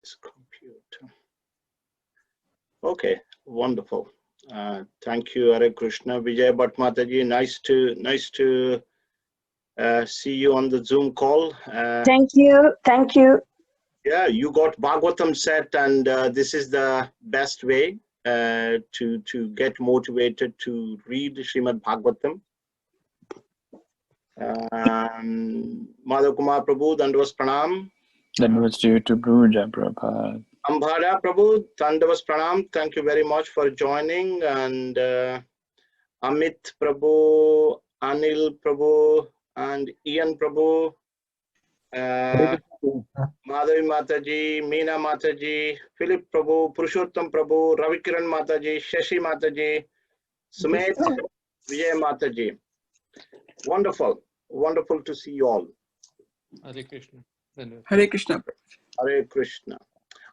This computer. Okay, wonderful. Thank you, Hare Krishna. Vijay Bhatt Mataji, nice to see you on the Zoom call. Thank you. Thank you. Yeah, you got Bhagavatam set, and this is the best way to get motivated to read Srimad Bhagavatam. Madhav Kumar Prabhu, Dandavas Pranam. Dandavas due to Bruja Prabhupada. Ambhara Prabhu, Dandavas Pranam. Thank you very much for joining. And Amit Prabhu, Anil Prabhu, and Ian Prabhu. Madhavi Mataji, Meena Mataji, Philip Prabhu, Purushottam Prabhu, Ravikiran Mataji, Shashi Mataji, Sumet, Vijay Mataji. Wonderful. Wonderful to see you all. Hare Krishna. Hare Krishna. Hare Krishna.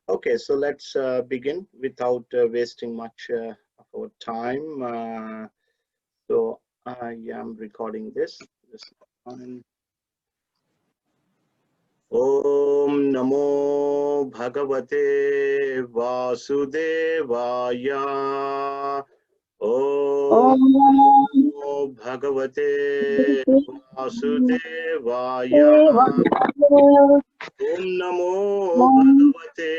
Okay, so let's begin without wasting much of our time. So I am recording this. Om Namo Bhagavate Vasudevaya. Om Namo Bhagavate Vasudevaya. Om Namo Bhagavate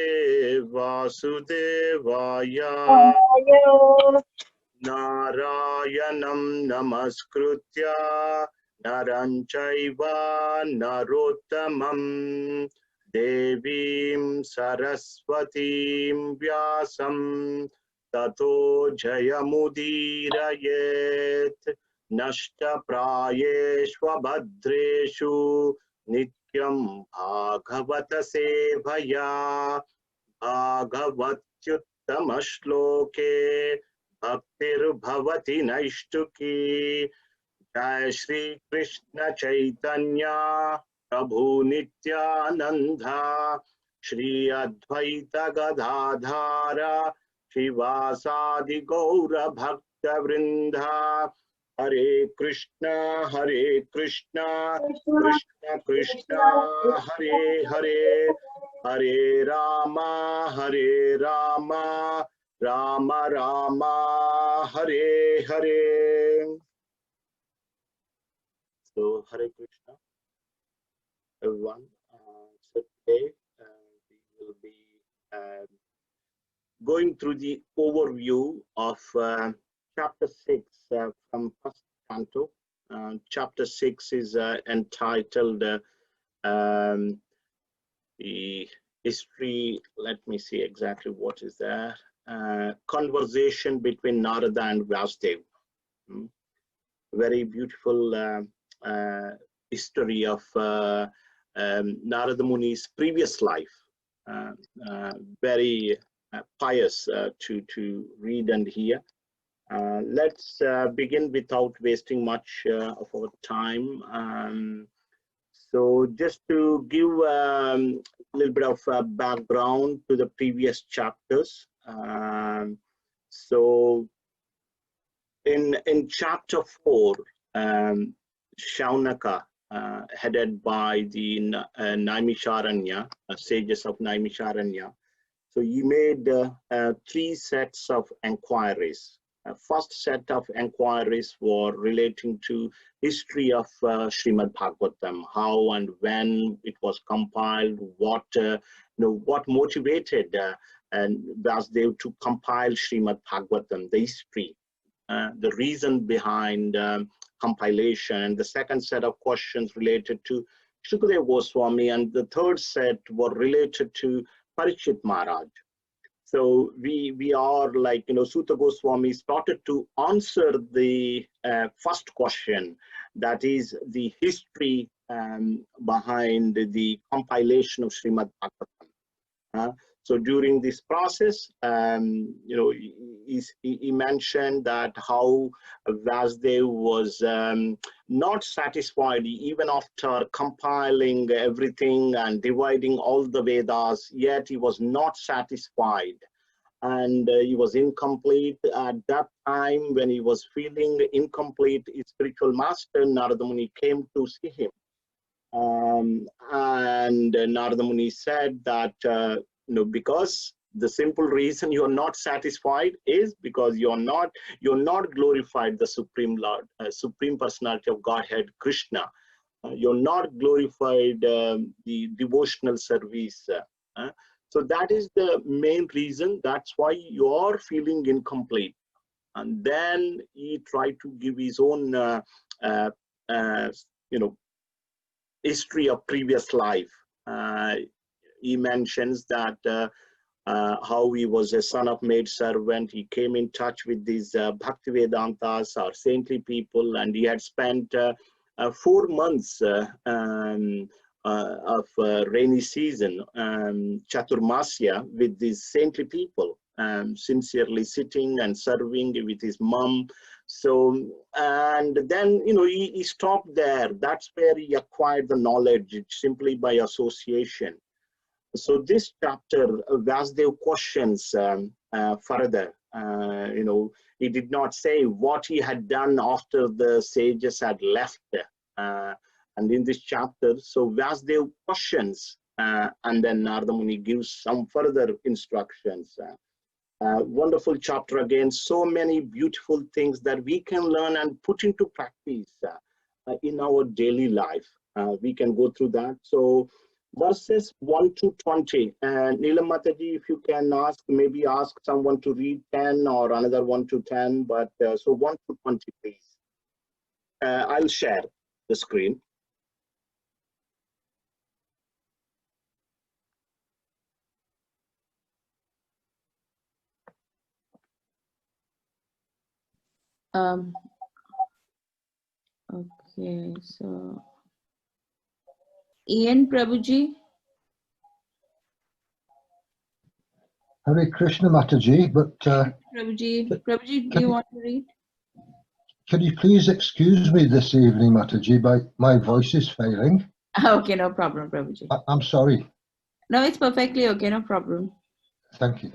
Vasudevaya. Narayanam Namaskritya Naranchaiva Narottamam Devim Saraswatim Vyasam Tato Jayamudirayet Nashta Prayeshva Bhadreshu Nityam Bhagavata Sevaya Bhagavatyuttama Shloke Bhaktir Bhavati Naishtuki. Jai Shri Krishna Chaitanya Prabhu Nityananda Shri Advaita Gadadhara Shivasadi Gaura Bhakta Vrinda. Hare Krishna Krishna Krishna Hare Hare Hare Rama Rama Rama Hare Hare. So Hare Krishna, everyone. So today we will be going through the overview of chapter 6 from first canto. Chapter 6 is entitled the history. Let me see exactly what is there. Conversation between Narada and Vasudev. Very beautiful history of Narada Muni's previous life. Very pious to read and hear. Let's begin without wasting much of our time. So just to give a little bit of background to the previous chapters. So in chapter 4, Shaunaka, headed by the Naimisharanya, sages of Naimisharanya, so he made 3 sets of inquiries. First set of inquiries were relating to history of Srimad Bhagavatam, how and when it was compiled, what motivated Vasudev to compile Srimad Bhagavatam, the history, the reason behind compilation. And the second set of questions related to Shukadeva Goswami, and the third set were related to Parikshit Maharaj. So we are like, Sutta Goswami started to answer the first question, that is the history behind the compilation of Srimad Bhagavatam. So during this process, he mentioned that how Vasudev was not satisfied even after compiling everything and dividing all the Vedas, yet he was not satisfied. And he was incomplete. At that time, when he was feeling incomplete, his spiritual master, Narada Muni, came to see him. And Narada Muni said that because the simple reason you're not satisfied is because you're not glorified the Supreme Lord, Supreme Personality of Godhead, Krishna. You're not glorified the devotional service. So that is the main reason. That's why you're feeling incomplete. And then he tried to give his own, history of previous life. He mentions that how he was a son of maid servant. He came in touch with these Bhakti Vedantas or saintly people, and he had spent 4 months of rainy season, Chaturmasya, with these saintly people, sincerely sitting and serving with his mom. So, and then, he stopped there. That's where he acquired the knowledge simply by association. So this chapter, Vasudev questions further. He did not say what he had done after the sages had left. And in this chapter, so Vasudev questions, and then Narada Muni gives some further instructions. Wonderful chapter again. So many beautiful things that we can learn and put into practice in our daily life. We can go through that. So verses 1 to 20. And Neelam Mataji, if you can maybe ask someone to read 10 or another 1 to 10, but so 1 to 20, please. I'll share the screen. Okay, so Ian Prabhuji. Hare Krishna Mataji, but Prabhuji, do you want to read? can you please excuse me this evening, Mataji? My voice is failing. Okay, no problem, Prabhuji. I'm sorry. No, it's perfectly okay, no problem. Thank you.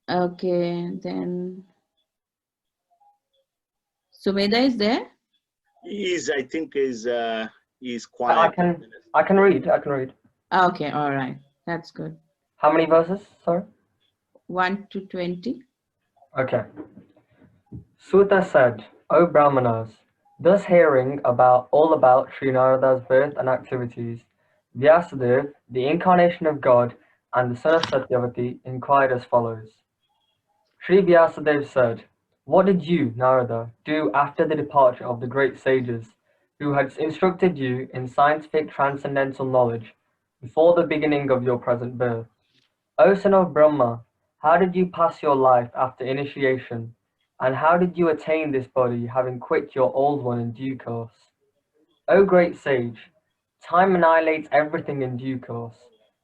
Okay, then Sumedha is there? I think he's quiet. I can read. Okay, all right. That's good. How many verses? Sorry. 1 to 20. Okay. Suta said, O Brahmanas, thus hearing all about Sri Narada's birth and activities, Vyasadeva, the incarnation of God and the son of Satyavati, inquired as follows. Sri Vyasadeva said, what did you, Narada, do after the departure of the great sages, who had instructed you in scientific transcendental knowledge before the beginning of your present birth? O son of Brahma, how did you pass your life after initiation, and how did you attain this body, having quit your old one in due course? O great sage, time annihilates everything in due course.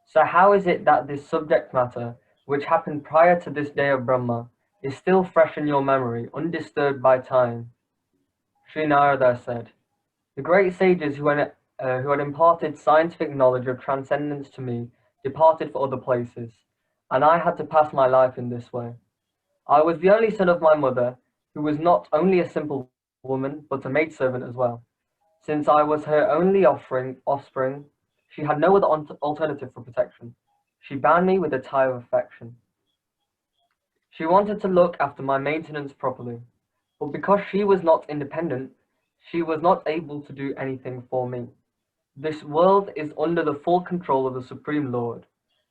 So how is it that this subject matter, which happened prior to this day of Brahma, is still fresh in your memory, undisturbed by time? Sri Narada said, the great sages who had imparted scientific knowledge of transcendence to me departed for other places, and I had to pass my life in this way. I was the only son of my mother, who was not only a simple woman, but a maidservant as well. Since I was her only offspring, she had no other alternative for protection. She bound me with a tie of affection. She wanted to look after my maintenance properly, but because she was not independent, she was not able to do anything for me. This world is under the full control of the Supreme Lord.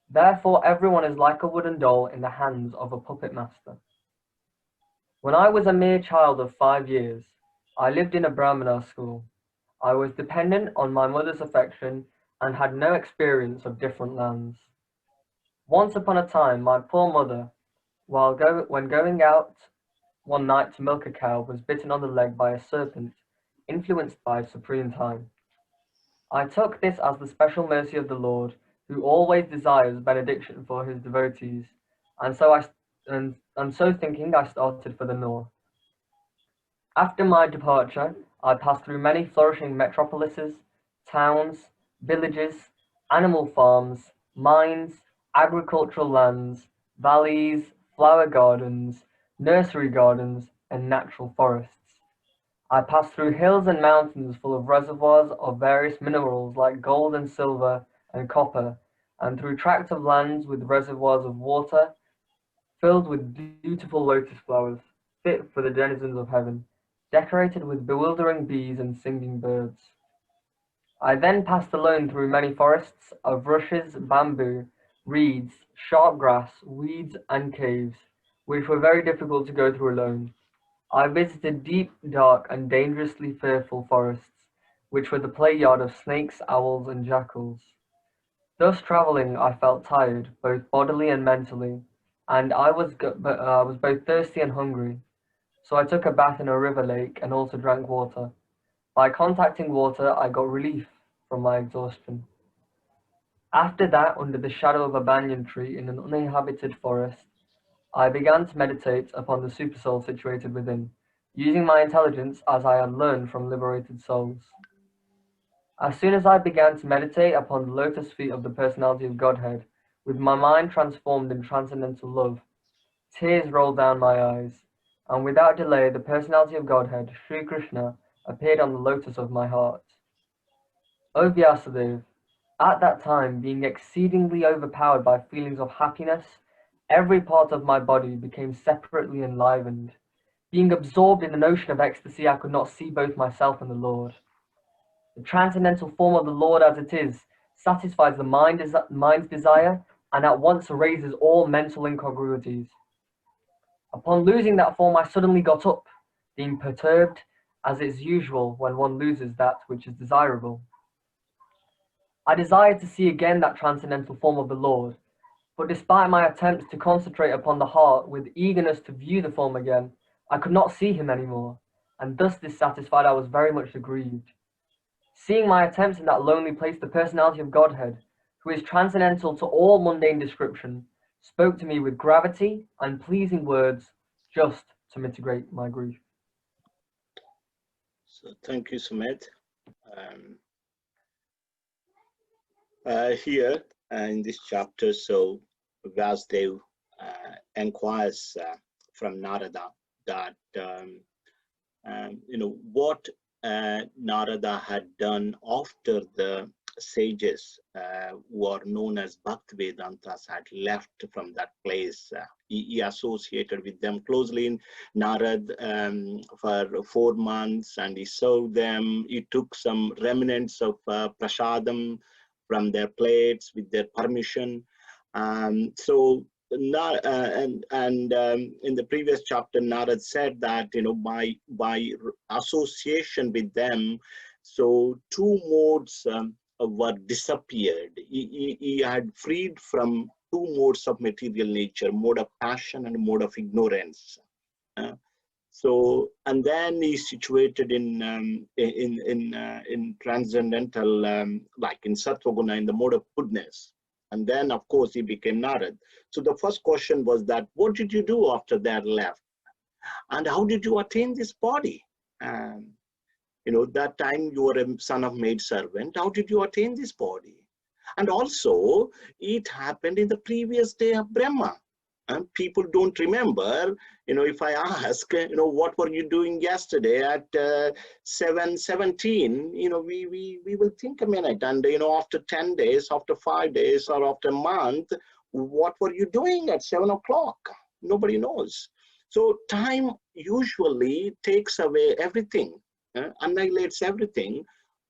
Therefore, everyone is like a wooden doll in the hands of a puppet master. When I was a mere child of 5 years, I lived in a Brahmana school. I was dependent on my mother's affection and had no experience of different lands. Once upon a time, my poor mother, when going out one night to milk a cow, was bitten on the leg by a serpent, influenced by supreme time. I took this as the special mercy of the Lord, who always desires benediction for his devotees, and so thinking, I started for the north. After my departure, I passed through many flourishing metropolises, towns, villages, animal farms, mines, agricultural lands, valleys, flower gardens, nursery gardens, and natural forests. I passed through hills and mountains full of reservoirs of various minerals like gold and silver and copper, and through tracts of lands with reservoirs of water filled with beautiful lotus flowers, fit for the denizens of heaven, decorated with bewildering bees and singing birds. I then passed alone through many forests of rushes, bamboo, reeds, sharp grass, weeds, and caves, which were very difficult to go through alone. I visited deep, dark, and dangerously fearful forests, which were the play yard of snakes, owls, and jackals. Thus travelling, I felt tired, both bodily and mentally, and I was both thirsty and hungry. So I took a bath in a river lake and also drank water. By contacting water, I got relief from my exhaustion. After that, under the shadow of a banyan tree in an uninhabited forest, I began to meditate upon the supersoul situated within, using my intelligence as I had learned from liberated souls. As soon as I began to meditate upon the lotus feet of the personality of Godhead, with my mind transformed in transcendental love, tears rolled down my eyes, and without delay the personality of Godhead, Sri Krishna, appeared on the lotus of my heart. O Vyasadeva, at that time, being exceedingly overpowered by feelings of happiness, every part of my body became separately enlivened. Being absorbed in an ocean of ecstasy, I could not see both myself and the Lord. The transcendental form of the Lord as it is satisfies the mind's desire and at once erases all mental incongruities. Upon losing that form, I suddenly got up, being perturbed, as is usual when one loses that which is desirable. I desired to see again that transcendental form of the Lord, but despite my attempts to concentrate upon the heart with eagerness to view the form again, I could not see him any more, and thus dissatisfied I was very much aggrieved. Seeing my attempts in that lonely place, the personality of Godhead, who is transcendental to all mundane description, spoke to me with gravity and pleasing words just to mitigate my grief. So thank you, Sumit. Here in this chapter, so Vasudev inquires from Narada that what Narada had done after the sages who are known as Bhaktivedantas had left from that place. He associated with them closely in Narad for 4 months, and he served them. He took some remnants of prasadam from their plates with their permission. In the previous chapter, Narad said that by association with them, so 2 modes were disappeared. He had freed from 2 modes of material nature, mode of passion and mode of ignorance. And then he's situated in transcendental, like in Sattva-guna, in the mode of goodness. And then, of course, he became Narad. So the first question was that, what did you do after that left? And how did you attain this body? That time you were a son of maid servant. How did you attain this body? And also, it happened in the previous day of Brahma. And people don't remember, if I ask, what were you doing yesterday at 7:17, we will think a minute. And, after 10 days, after 5 days, or after a month, what were you doing at 7 o'clock? Nobody knows. So time usually takes away everything, annihilates everything.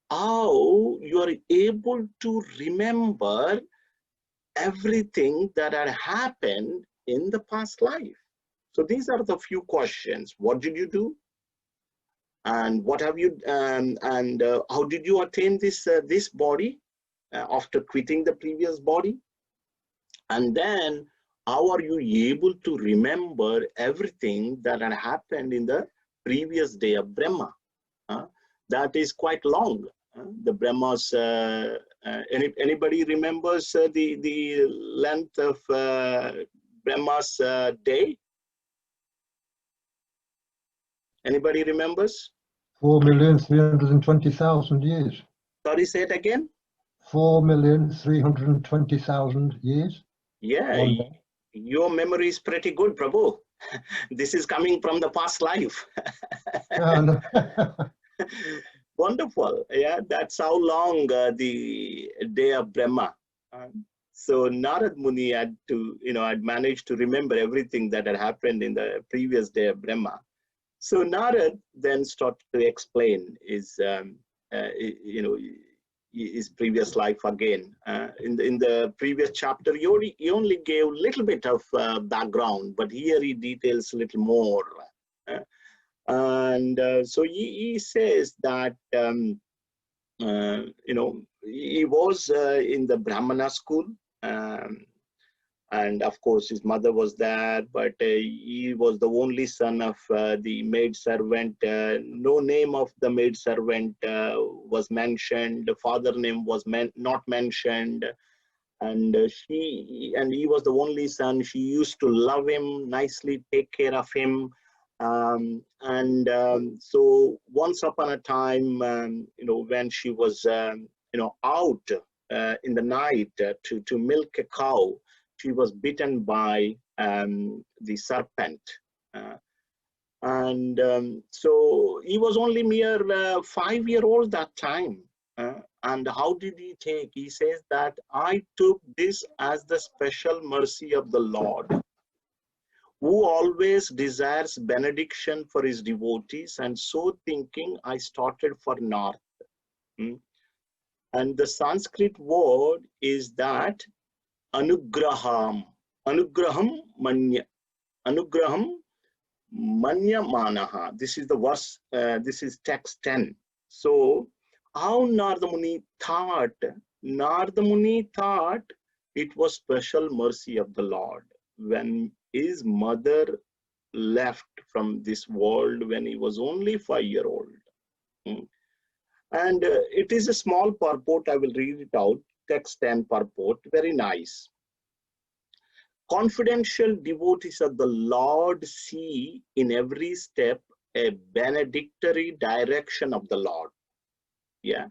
How you are able to remember everything that had happened in the past life? So these are the few questions. What did you do? And what have you, how did you attain this body after quitting the previous body? And then how are you able to remember everything that had happened in the previous day of Brahma? That is quite long. The Brahmas, anybody remembers the length of Brahma's day? Anybody remembers? 4,320,000 years. Sorry, say it again. 4,320,000 years. Yeah, your memory is pretty good, Prabhu. This is coming from the past life. No. Wonderful. Yeah, that's how long the day of Brahma. So Narad Muni had to, had managed to remember everything that had happened in the previous day of Brahma. So Narad then started to explain his, his previous life again. In the previous chapter, he only gave a little bit of background, but here he details a little more. So he says that, he was in the Brahmana school. And of course, his mother was there, but he was the only son of the maid servant. No name of the maid servant was mentioned. The father name was not mentioned. And he was the only son. She used to love him, nicely take care of him. So once upon a time, when she was, out in the night to milk a cow, she was bitten by the serpent. So he was only mere 5-year-old that time. And how did he take? He says that I took this as the special mercy of the Lord, who always desires benediction for his devotees, and so thinking I started for north. And the Sanskrit word is that anugraham manya, anugraham manya manaha. This is the verse, this is text 10. So how Narada Muni thought? Narada Muni thought it was special mercy of the Lord when his mother left from this world when he was only 5-year-old. And it is a small purport. I will read it out. Text 10 purport, very nice. Confidential devotees of the Lord see in every step a benedictory direction of the Lord. Yeah.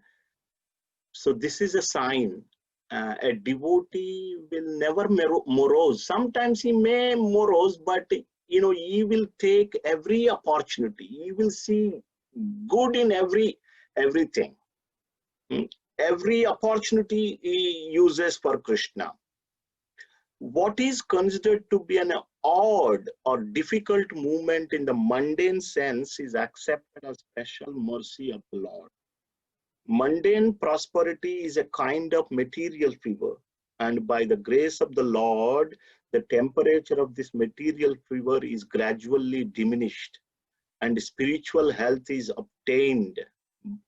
So this is a sign. A devotee will never morose. Sometimes he may morose, but he will take every opportunity. He will see good in everything. Every opportunity he uses for Krishna. What is considered to be an odd or difficult movement in the mundane sense is accepted as special mercy of the Lord. Mundane prosperity is a kind of material fever, and by the grace of the Lord, the temperature of this material fever is gradually diminished, and spiritual health is obtained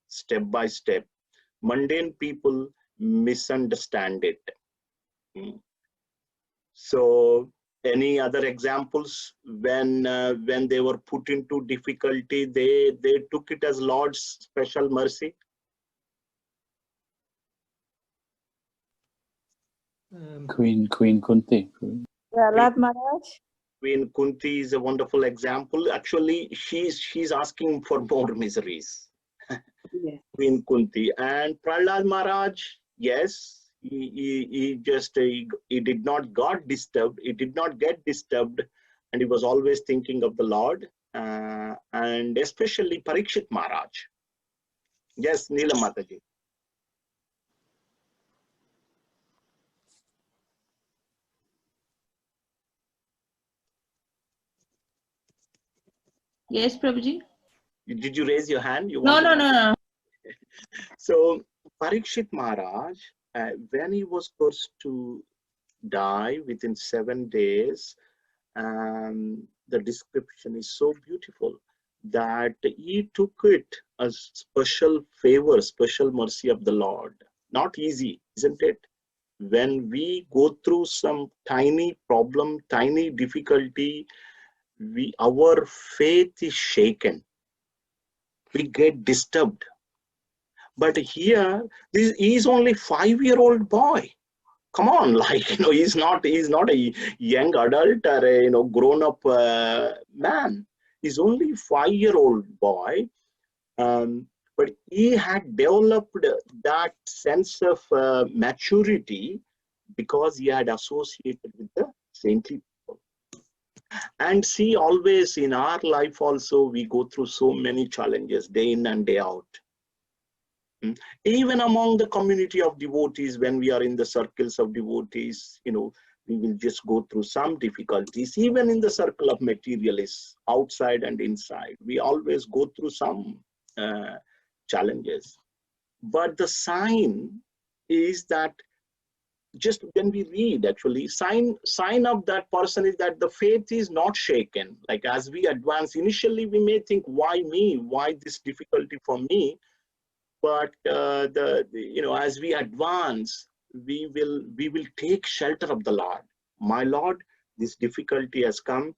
step by step. Mundane people misunderstand it. So, any other examples when they were put into difficulty, they took it as Lord's special mercy? Queen Kunti. Prahlad Maharaj. Queen Kunti is a wonderful example. Actually, she's asking for more miseries. Yes. Queen Kunti and Prahlad Maharaj, yes, he did not get disturbed. He did not get disturbed, and he was always thinking of the Lord, and especially Parikshit Maharaj. Yes, Neela Mataji. Yes, Prabhuji. Did you raise your hand? You No, want no, to no, no. So Parikshit Maharaj, when he was forced to die within 7 days, the description is so beautiful that he took it as special favor, special mercy of the Lord. Not easy, isn't it? When we go through some tiny problem, tiny difficulty, our faith is shaken. We get disturbed. But here, he's only 5-year-old boy. Come on, like, he's not a young adult or a, grown-up man. He's only 5-year-old boy. But he had developed that sense of maturity because he had associated with the saintly people. And see, always in our life also, we go through so many challenges day in and day out. Even among the community of devotees, when we are in the circles of devotees, we will just go through some difficulties. Even in the circle of materialists, outside and inside, we always go through some challenges. But the sign is that just when we read, actually, sign of that person is that the faith is not shaken. Like as we advance, initially we may think, why me? Why this difficulty for me? But as we advance, we will take shelter of the Lord. My Lord, this difficulty has come.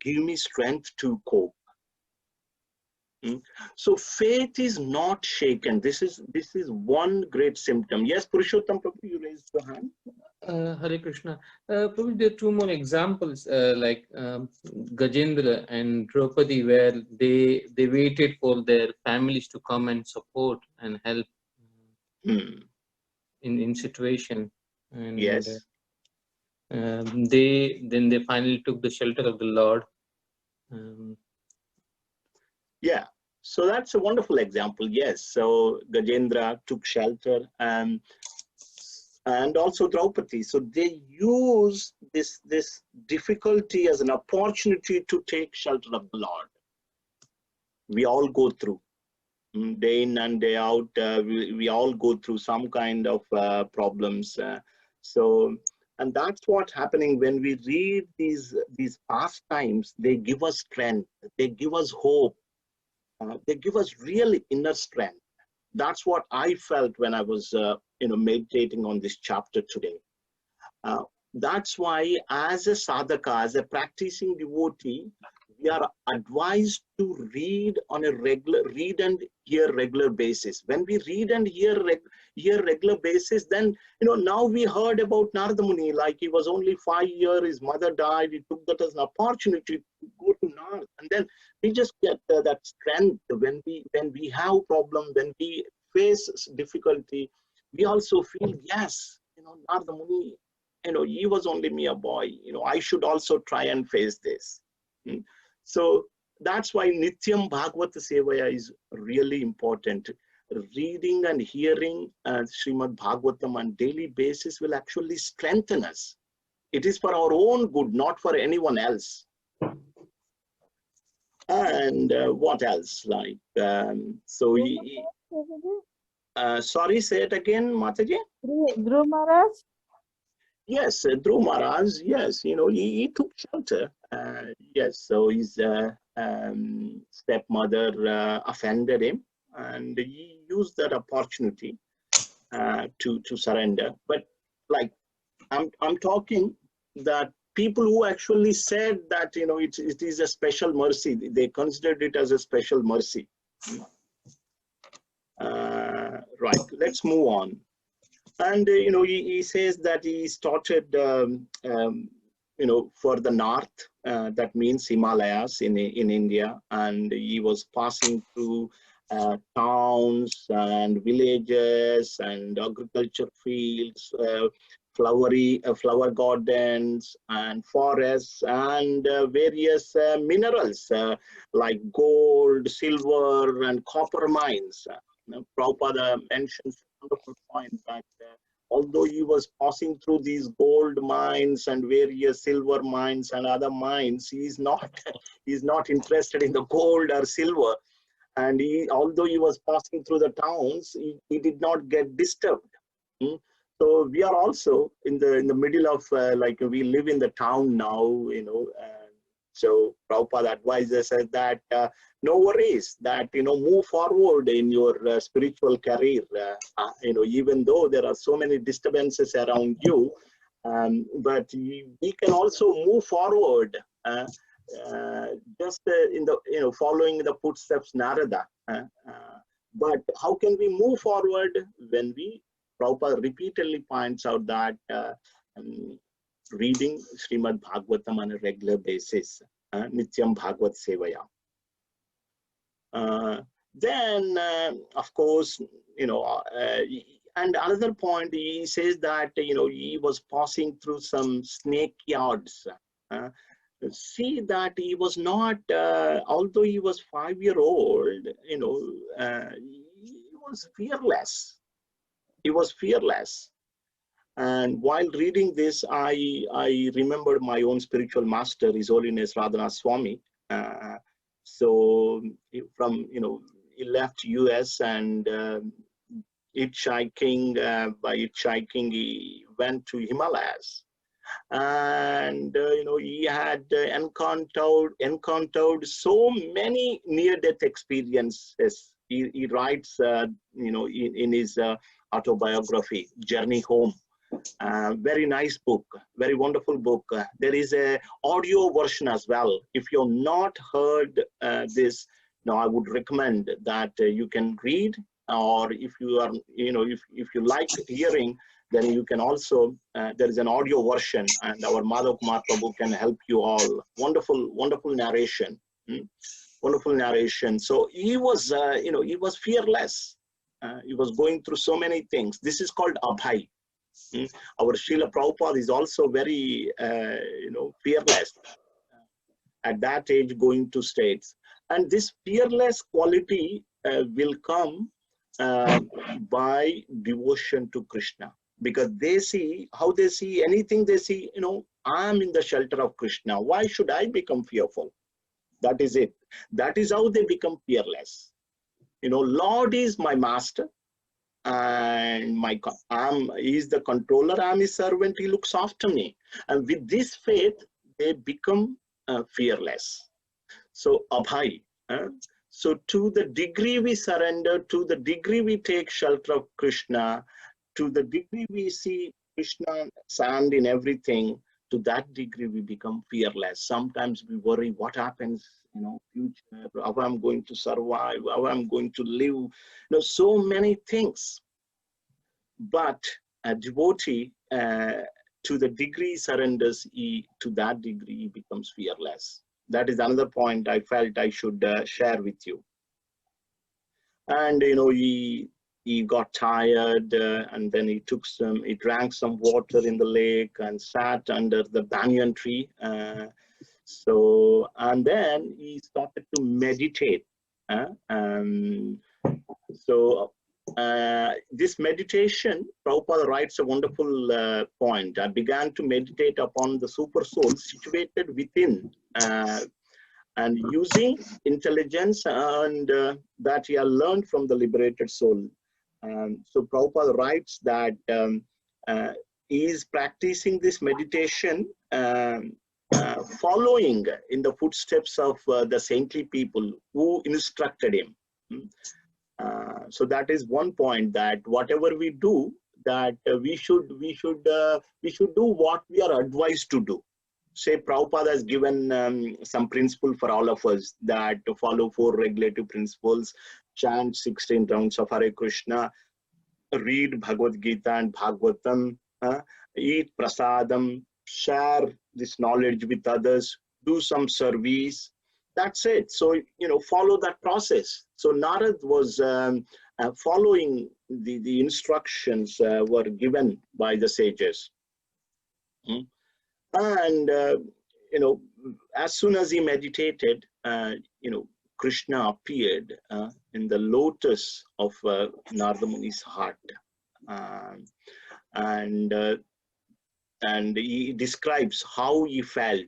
Give me strength to cope. So faith is not shaken. This is one great symptom. Yes, Purushottam Prabhu, you raised your hand. Hare Krishna. Probably there are two more examples, like Gajendra and Draupadi, where they waited for their families to come and support and help in situation. And Yes. they finally took the shelter of the Lord. Yeah. So that's a wonderful example. Yes. So Gajendra took shelter, and also Draupadi. So they use this difficulty as an opportunity to take shelter of the Lord. We all go through, day in and day out. We all go through some kind of problems. And that's what's happening when we read these past times. They give us strength. They give us hope. They give us real inner strength. That's what I felt when I was meditating on this chapter today. That's why, as a sadhaka, as a practicing devotee, we are advised to read on a read and hear regular basis. When we read and hear regular basis, then now we heard about Narada Muni, like he was only 5 years, his mother died, he took that as an opportunity to go to Narada, and then we just get that strength when we have problem, when we face difficulty, we also feel, yes, Narada Muni, he was only me a boy, I should also try and face this. So that's why Nityam Bhagavata Sevaya is really important. Reading and hearing Srimad Bhagavatam on daily basis will actually strengthen us. It is for our own good, not for anyone else. And what else? Like, sorry, say it again, Mataji. Dhruv Maharaj? Yes, Dhruv Maharaj, yes, he took shelter. Yes, so his stepmother offended him, and he used that opportunity to surrender. But like, I'm talking that people who actually said that, it is a special mercy, they considered it as a special mercy. Right, let's move on. And he says that he started for the north, that means Himalayas in India, and he was passing through towns and villages and agriculture fields, flower gardens and forests, and various minerals like gold, silver and copper mines. Prabhupada mentions a wonderful point that although he was passing through these gold mines and various silver mines and other mines, he's not interested in the gold or silver. And although he was passing through the towns, he did not get disturbed. So we are also in the middle of like, we live in the town now, so Prabhupada advises us that no worries, that move forward in your spiritual career, even though there are so many disturbances around you, but we can also move forward just in the following the footsteps Narada. But how can we move forward when Prabhupada repeatedly points out that reading Srimad Bhagavatam on a regular basis, Nityam Bhagavat Sevaya. Then, of course, and another point, he says that, he was passing through some snake yards. See that he was not, although he was 5 years old, he was fearless. He was fearless. And while reading this, I remembered my own spiritual master, His Holiness Radhanath Swami. So from, he left US and hitchhiking, by hitchhiking, he went to Himalayas. And he had encountered so many near-death experiences. He writes, in his autobiography, Journey Home. Very nice book, very wonderful book. There is a audio version as well. If you've not heard this, I would recommend that you can read, or if you are, if you like hearing, then you can also, there is an audio version, and our Madhav Kumar Prabhu can help you all. Wonderful, wonderful narration. Wonderful narration. So he was, he was fearless. He was going through so many things. This is called Abhay. Our Srila Prabhupada is also very, fearless at that age, going to states. And this fearless quality will come by devotion to Krishna, because they see, how they see anything, they see, I'm in the shelter of Krishna. Why should I become fearful? That is it. That is how they become fearless. Lord is my master, and he's the controller. I'm his servant. He looks after me. And with this faith, they become fearless. So Abhay. So to the degree we surrender, to the degree we take shelter of Krishna, to the degree we see Krishna stand in everything, to that degree we become fearless. Sometimes we worry what happens, future, how I'm going to survive, how I'm going to live, so many things. But a devotee, to the degree he surrenders, to that degree he becomes fearless. That is another point I felt I should share with you. And he got tired, and then he drank some water in the lake and sat under the banyan tree. And then he started to meditate. This meditation, Prabhupada writes a wonderful point. I began to meditate upon the super soul situated within, and using intelligence and that he had learned from the liberated soul. So Prabhupada writes that he is practicing this meditation, following in the footsteps of the saintly people who instructed him. So that is one point, that whatever we do, that we should do what we are advised to do. Say Prabhupada has given some principle for all of us, that to follow 4 regulative principles, chant 16 rounds of Hare Krishna, read Bhagavad Gita and Bhagavatam, eat prasadam, share this knowledge with others, do some service. That's it. So, follow that process. So Narad was following the instructions were given by the sages. And, as soon as he meditated, Krishna appeared in the lotus of Narada Muni's heart. And he describes how he felt.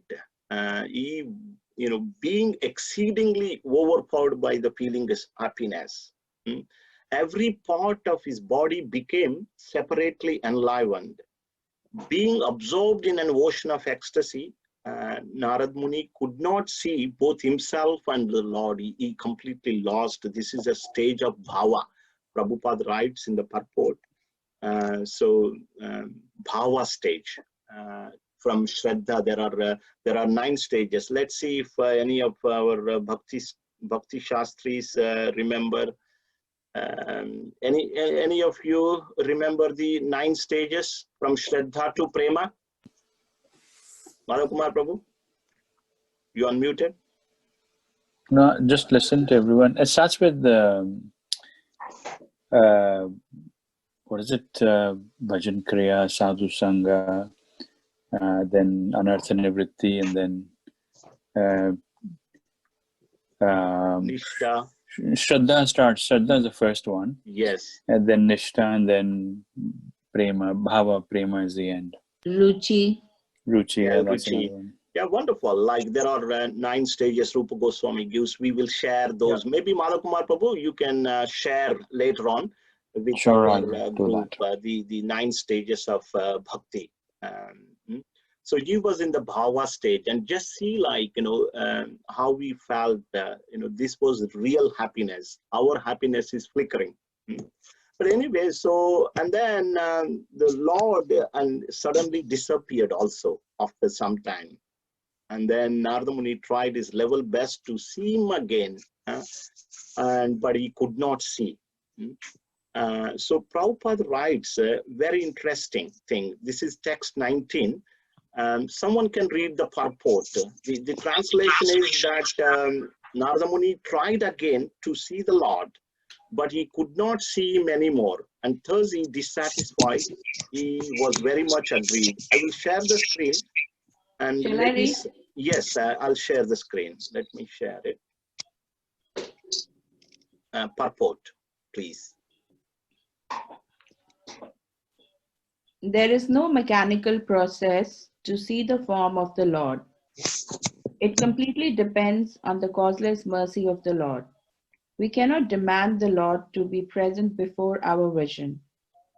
Being exceedingly overpowered by the feeling of happiness. Every part of his body became separately enlivened. Being absorbed in an ocean of ecstasy, Narad Muni could not see both himself and the Lord. He completely lost. This is a stage of bhava. Prabhupada writes in the purport. Bhava stage. From Shraddha, there are 9 stages. Let's see if any of our Bhakti Shastris remember. Any of you remember the 9 stages from Shraddha to Prema? Madhav Kumar Prabhu, you unmuted. No, just listen to everyone. It starts with what is it? Bhajan Kriya, Sadhu Sangha, then Anartha Nivritti, and then Nishtha. Shraddha starts. Shraddha is the first one, Yes. and then Nishtha, and then Prema. Bhava, Prema is the end. Ruchi. Ruchi, Yeah, yeah, that's Ruchi. another one. Yeah, wonderful. Like there are 9 stages Rupa Goswami gives. We will share those. Maybe Madhakumar Prabhu, you can share later on with Sure, our I'll do group that. the 9 stages of bhakti. So you was in the bhava stage, and just see like how we felt. This was real happiness. Our happiness is flickering. But anyway, so and then the Lord and suddenly disappeared also after some time. And then Narada Muni tried his level best to see him again, but he could not see. So Prabhupada writes a very interesting thing. This is text 19. Someone can read the purport. The translation is that Narada Muni tried again to see the Lord, but he could not see him anymore. And thus he dissatisfied. He was very much aggrieved. I will share the screen. And Shall I read? Yes, I'll share the screen. Let me share it. Purport, please. There is no mechanical process to see the form of the Lord. It completely depends on the causeless mercy of the Lord. We cannot demand the Lord to be present before our vision,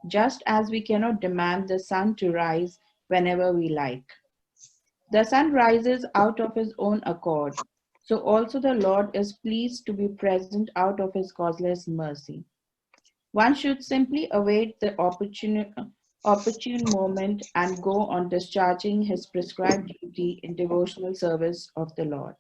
just as we cannot demand the sun to rise whenever we like. The sun rises out of his own accord, so also the Lord is pleased to be present out of his causeless mercy. One should simply await the opportune moment and go on discharging his prescribed duty in devotional service of the Lord.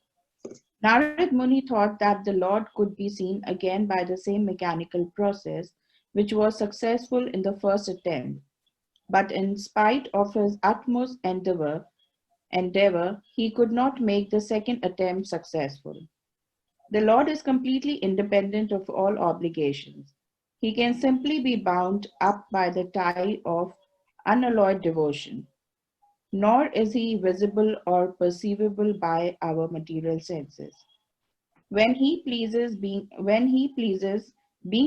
Narad Muni thought that the Lord could be seen again by the same mechanical process which was successful in the first attempt, but in spite of his utmost endeavor, he could not make the second attempt successful. The Lord is completely independent of all obligations. He can simply be bound up by the tie of unalloyed devotion, nor is he visible or perceivable by our material senses. When he pleases, being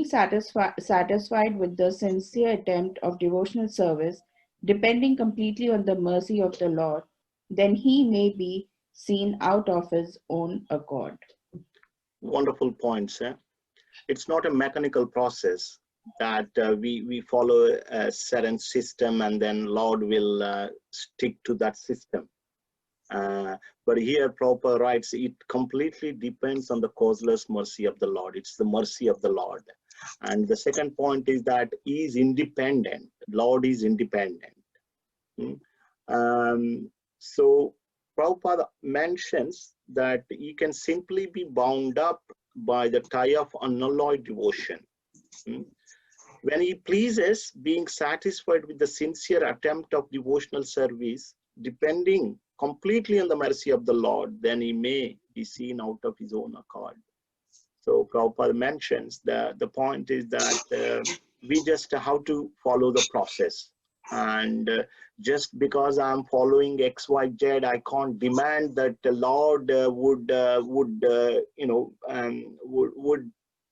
satisfied with the sincere attempt of devotional service, depending completely on the mercy of the Lord, then he may be seen out of his own accord. Wonderful points. It's not a mechanical process that we follow a certain system and then Lord will stick to that system. But here Prabhupada writes, it completely depends on the causeless mercy of the Lord. It's the mercy of the Lord. And the second point is that he is independent. Lord is independent. So Prabhupada mentions that he can simply be bound up by the tie of unalloyed devotion. When he pleases, being satisfied with the sincere attempt of devotional service, depending completely on the mercy of the Lord, then he may be seen out of his own accord. So Prabhupada mentions that the point is that we just have to follow the process. And just because I'm following X, Y, Z, I can't demand that the Lord would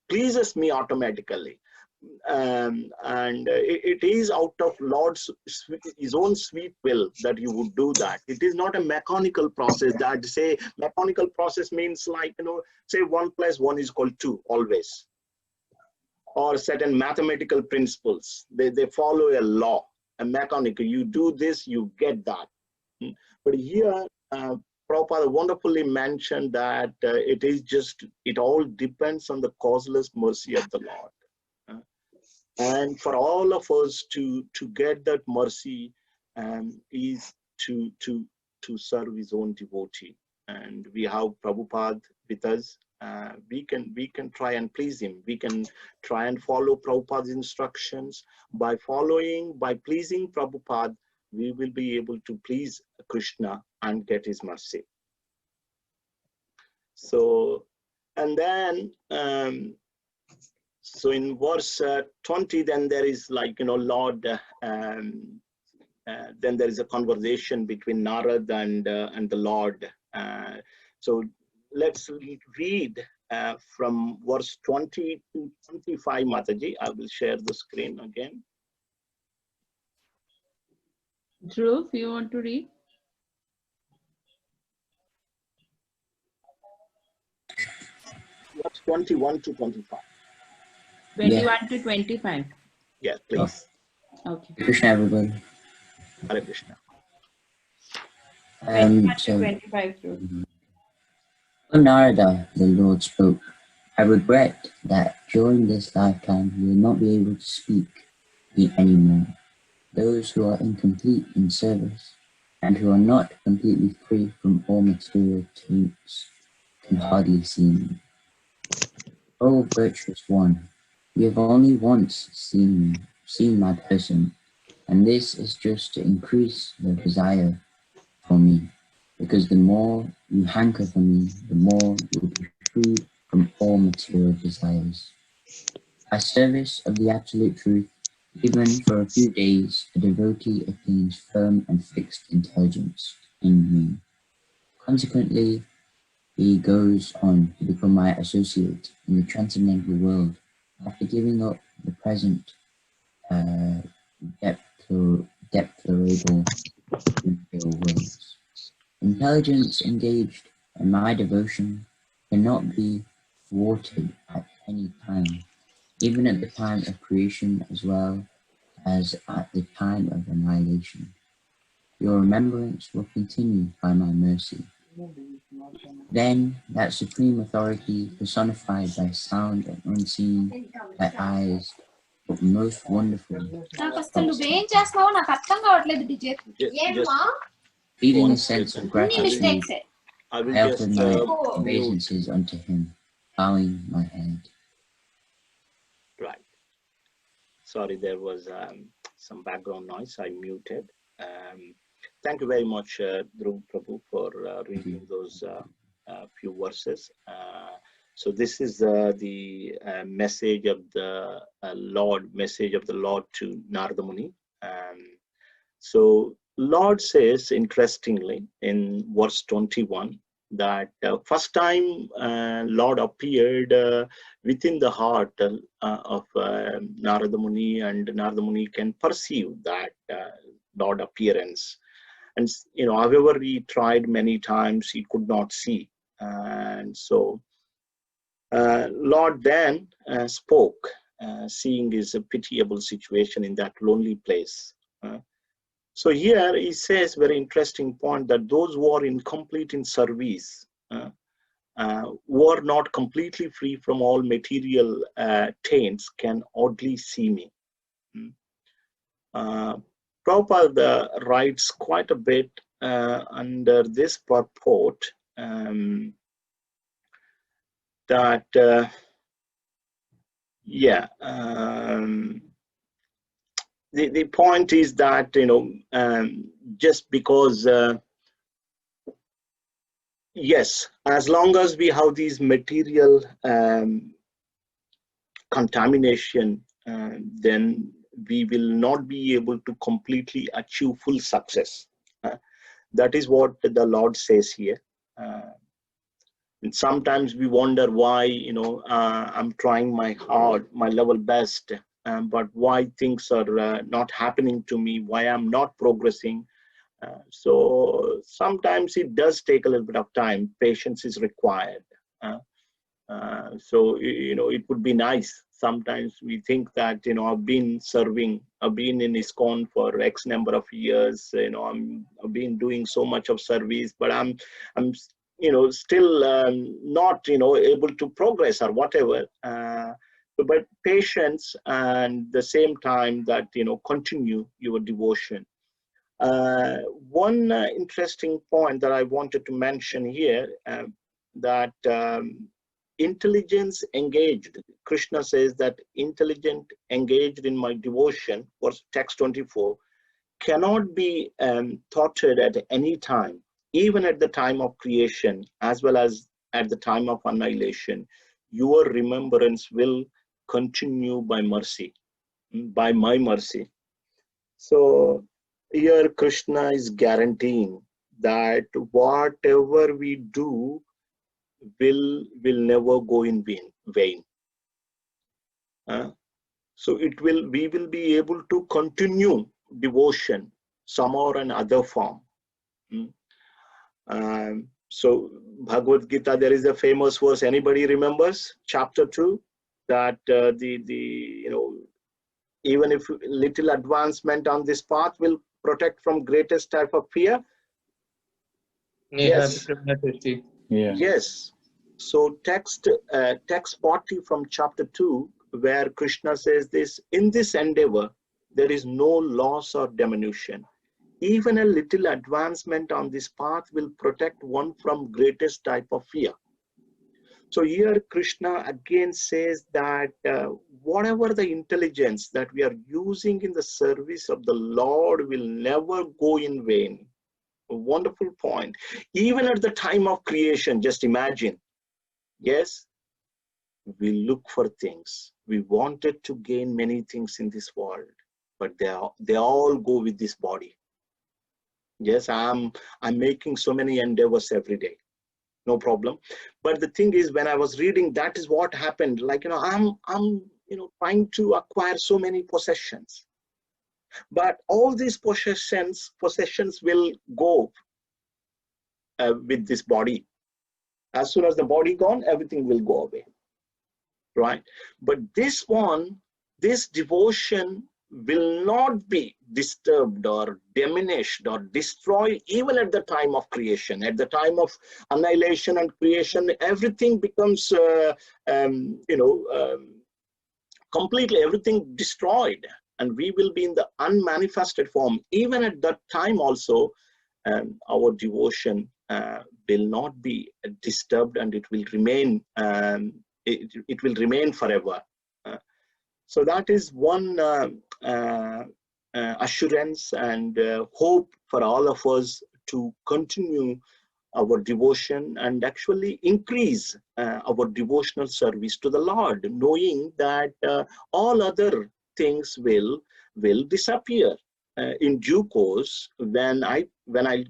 pleases me automatically. It is out of Lord's his own sweet will that you would do that. It is not a mechanical process. That say mechanical process means like say 1 + 1 = 2 always, or certain mathematical principles. They follow a law, a mechanical. You do this, you get that. But here Prabhupada wonderfully mentioned that it all depends on the causeless mercy of the Lord. And for all of us to get that mercy is to serve his own devotee. And we have Prabhupada with us. We can try and please him. We can try and follow Prabhupada's instructions. By pleasing Prabhupada, we will be able to please Krishna and get his mercy. So, and then so in verse 20, then there is like, Lord, then there is a conversation between Narad and the Lord. So let's read from verse 20 to 25, Mataji. I will share the screen again. Dhruv, you want to read? Verse 21 to 25. 21 to 25. Yes, please. Okay. Krishna, everybody. Hare Krishna. 21 to So, 25, Dhruv. O Narada, the Lord spoke. I regret that during this lifetime you will not be able to speak anymore. Those who are incomplete in service and who are not completely free from all material taints can hardly see me. O virtuous one, you have only once seen my person, and this is just to increase your desire for me, because the more you hanker for me, the more you will be freed from all material desires. By service of the Absolute Truth, even for a few days, a devotee attains firm and fixed intelligence in me. Consequently, he goes on to become my associate in the transcendental world after giving up the present deplorable material worlds. Intelligence engaged in my devotion cannot be thwarted at any time, even at the time of creation as well as at the time of annihilation. Your remembrance will continue by my mercy. Then that supreme authority personified by sound and unseen by eyes, but most wonderful, feeling a sense of gratitude, I will I just offered my mute. obeisances unto him, bowing my head. Right. Sorry, there was some background noise. I muted. Thank you very much, Dhruv Prabhu, for reading those few verses. So this is the message of the message of the Lord to Narada Muni. So Lord says, interestingly, in verse 21, that first time Lord appeared within the heart of Narada Muni, and Narada Muni can perceive that Lord appearance. And however he tried many times, he could not see. And so Lord then spoke, seeing his pitiable situation in that lonely place. So here he says, very interesting point, that those who are incomplete in service, who are not completely free from all material taints, can oddly see me. Prabhupada writes quite a bit under this purport that, the point is that, just because, yes, as long as we have these material contamination, then we will not be able to completely achieve full success. That is what the Lord says here. And sometimes we wonder why, I'm trying my level best, but why things are not happening to me, why I'm not progressing. So sometimes it does take a little bit of time. Patience is required. So, it would be nice. Sometimes we think that, I've been serving, I've been in ISKCON for X number of years, I've been doing so much of service, but I'm still not, able to progress or whatever. But patience, and the same time that, continue your devotion. One interesting point that I wanted to mention here, that intelligence engaged, Krishna says that intelligent engaged in my devotion, verse text 24, cannot be thwarted at any time, even at the time of creation, as well as at the time of annihilation. Your remembrance will continue by mercy, by my mercy. So here Krishna is guaranteeing that whatever we do, will never go in vain. So we will be able to continue devotion some or another form. So Bhagavad Gita, there is a famous verse. Anybody remembers? Chapter 2, that even if little advancement on this path will protect from greatest type of fear. Yes. Yeah. Yes. So text 40 from chapter 2, where Krishna says this: in this endeavor, there is no loss or diminution. Even a little advancement on this path will protect one from greatest type of fear. So here Krishna again says that whatever the intelligence that we are using in the service of the Lord will never go in vain. A wonderful point. Even at the time of creation, just imagine. Yes, we look for things. We wanted to gain many things in this world, but they all go with this body. Yes, I'm making so many endeavors every day. No problem. But the thing is, when I was reading, that is what happened. Like, I'm trying to acquire so many possessions. But all these possessions will go with this body. As soon as the body gone, everything will go away. Right? But this devotion will not be disturbed or diminished or destroyed even at the time of creation. At the time of annihilation and creation, everything becomes completely everything destroyed, and we will be in the unmanifested form. Even at that time also, our devotion will not be disturbed, and it will remain it will remain forever. So that is one assurance and hope for all of us to continue our devotion and actually increase our devotional service to the Lord, knowing that all other things will disappear in due course when I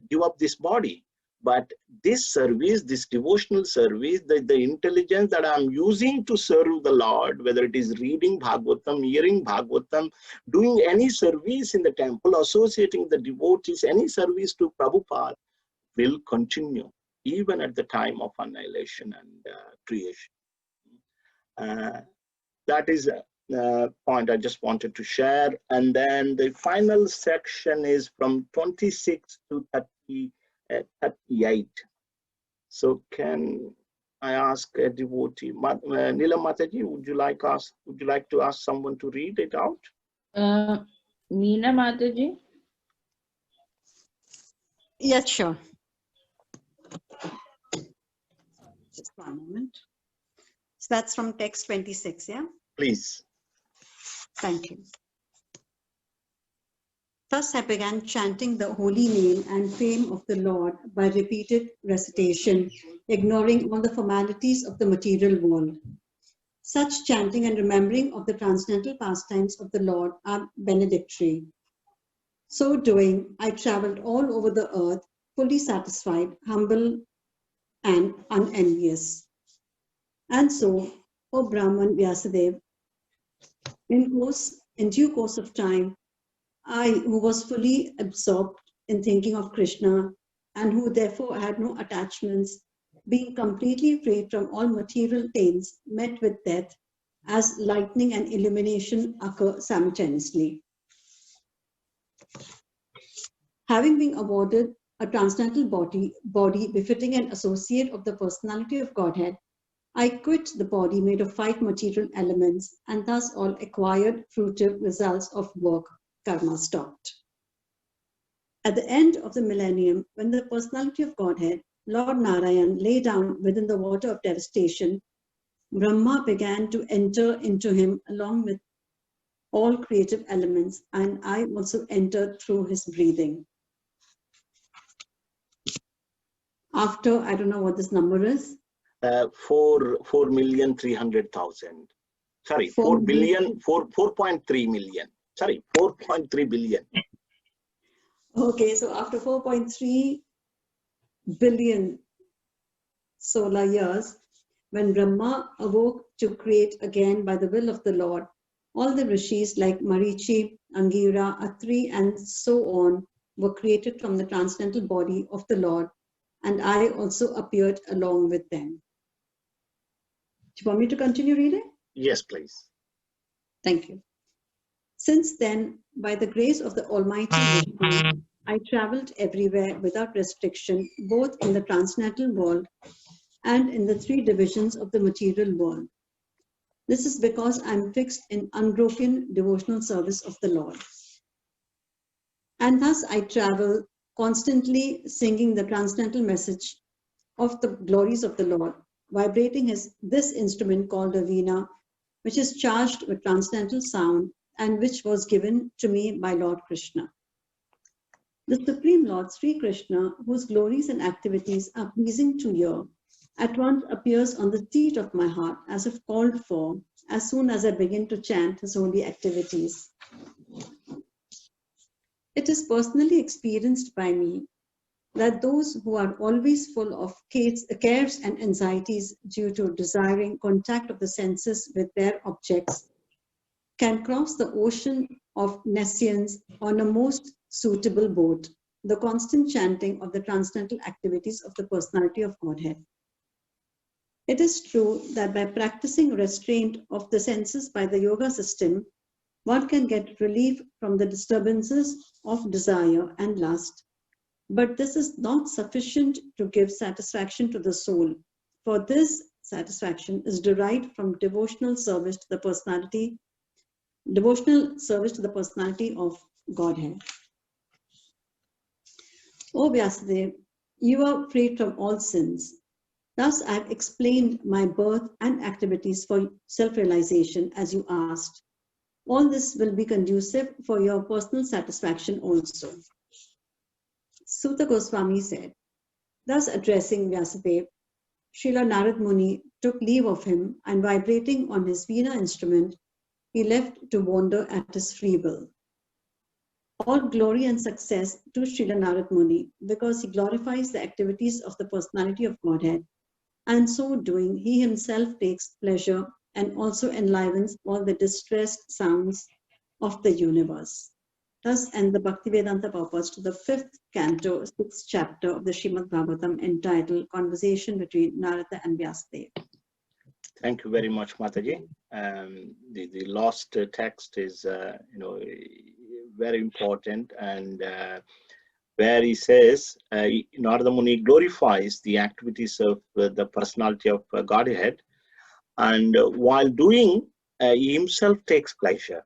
give up this body. But this service, this devotional service, the intelligence that I'm using to serve the Lord, whether it is reading Bhagavatam, hearing Bhagavatam, doing any service in the temple, associating the devotees, any service to Prabhupada, will continue even at the time of annihilation and creation. That is a point I just wanted to share. And then the final section is from 26 to 38. So can I ask a devotee, Nila Mataji, would you like to ask someone to read it out? Meena Mataji? Yes, sure. Just one moment. So that's from text 26, yeah? Please. Thank you. Thus I began chanting the holy name and fame of the Lord by repeated recitation, ignoring all the formalities of the material world. Such chanting and remembering of the transcendental pastimes of the Lord are benedictory. So doing, I traveled all over the earth, fully satisfied, humble, and unenvious. And so, O Brahman Vyasadeva, in due course of time, I, who was fully absorbed in thinking of Krishna and who therefore had no attachments, being completely free from all material taints, met with death as lightning and illumination occur simultaneously. Having been awarded a transcendental body befitting an associate of the personality of Godhead, I quit the body made of 5 material elements, and thus all acquired fruitive results of work, karma, stopped. At the end of the millennium, when the personality of Godhead, Lord Narayan, lay down within the water of devastation, Brahma began to enter into him along with all creative elements, and I also entered through his breathing. After, I don't know what this number is. 4,300,000. Sorry, 4.3 million. Sorry, 4.3 billion. Okay, so after 4.3 billion solar years, when Brahma awoke to create again by the will of the Lord, all the rishis like Marichi, Angira, Atri, and so on were created from the transcendental body of the Lord, and I also appeared along with them. Do you want me to continue reading? Yes, please. Thank you. Since then, by the grace of the Almighty Vishnu, I traveled everywhere without restriction, both in the transcendental world and in the three divisions of the material world. This is because I am fixed in unbroken devotional service of the Lord. And thus I travel constantly singing the transcendental message of the glories of the Lord, vibrating this instrument called a veena, which is charged with transcendental sound and which was given to me by Lord Krishna. The Supreme Lord Sri Krishna, whose glories and activities are pleasing to hear, at once appears on the seat of my heart as if called for, as soon as I begin to chant his holy activities. It is personally experienced by me that those who are always full of cares and anxieties due to desiring contact of the senses with their objects can cross the ocean of nescience on a most suitable boat, the constant chanting of the transcendental activities of the personality of Godhead. It is true that by practicing restraint of the senses by the yoga system, one can get relief from the disturbances of desire and lust. But this is not sufficient to give satisfaction to the soul, for this satisfaction is derived from devotional service to the personality of Godhead. O Vyasadeva, you are free from all sins. Thus I have explained my birth and activities for self-realization as you asked. All this will be conducive for your personal satisfaction also. Suta Goswami said, thus addressing Vyasadeva, Srila Narad Muni took leave of him and vibrating on his veena instrument, he left to wander at his free will. All glory and success to Srila Narad Muni because he glorifies the activities of the personality of Godhead, and so doing he himself takes pleasure and also enlivens all the distressed sounds of the universe. Thus end the Bhaktivedanta purpose to the 5th canto, 6th chapter of the Srimad Bhagavatam entitled Conversation between Narada and Vyasadeva. Thank you very much, Mataji. The last text is, very important, and where he says, Narada Muni glorifies the activities of the personality of Godhead, and while doing, he himself takes pleasure.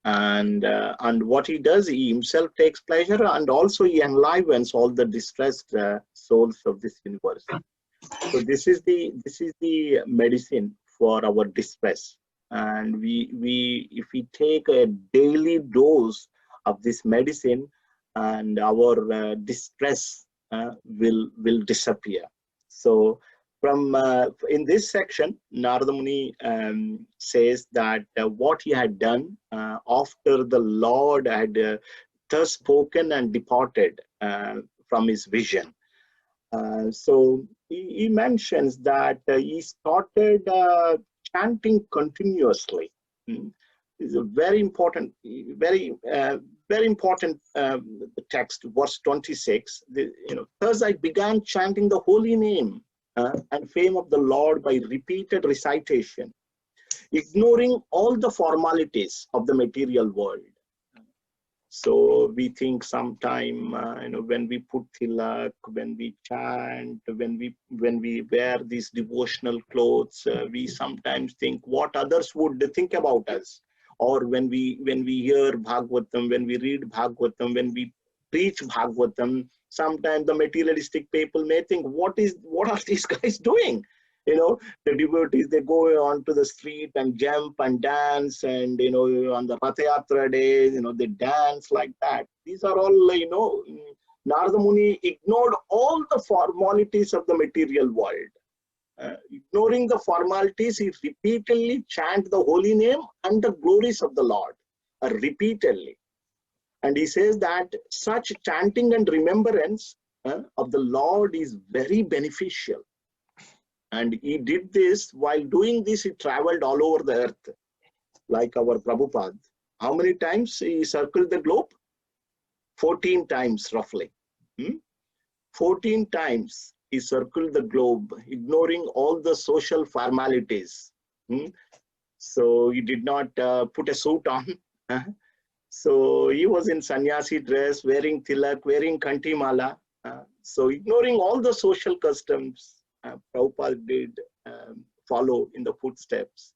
And what he does, he himself takes pleasure, and also he enlivens all the distressed souls of this universe. So this is the medicine for our distress, and if we take a daily dose of this medicine, and our distress will disappear. So from in this section, Narada Muni says that what he had done after the Lord had thus spoken and departed from his vision. So he mentions that he started chanting continuously. It's a very important, very important text, verse 26. Thus I began chanting the holy name and fame of the Lord by repeated recitation, ignoring all the formalities of the material world. So we think sometime, when we put tilak, when we chant, when we wear these devotional clothes, we sometimes think what others would think about us. Or when we hear Bhagavatam, when we read Bhagavatam, when we preach Bhagavatam, sometimes the materialistic people may think, what are these guys doing? The devotees, they go onto the street and jump and dance, and on the Rath Yatra day, they dance like that. These are all, Narada Muni ignored all the formalities of the material world. Ignoring the formalities, he repeatedly chant the holy name and the glories of the Lord, repeatedly. And he says that such chanting and remembrance of the Lord is very beneficial. And he did this. While doing this, he traveled all over the earth, like our Prabhupada. How many times he circled the globe? 14 times roughly. 14 times he circled the globe, ignoring all the social formalities. So he did not put a suit on. So he was in sannyasi dress, wearing tilak, wearing kantimala. So ignoring all the social customs, Prabhupada did follow in the footsteps.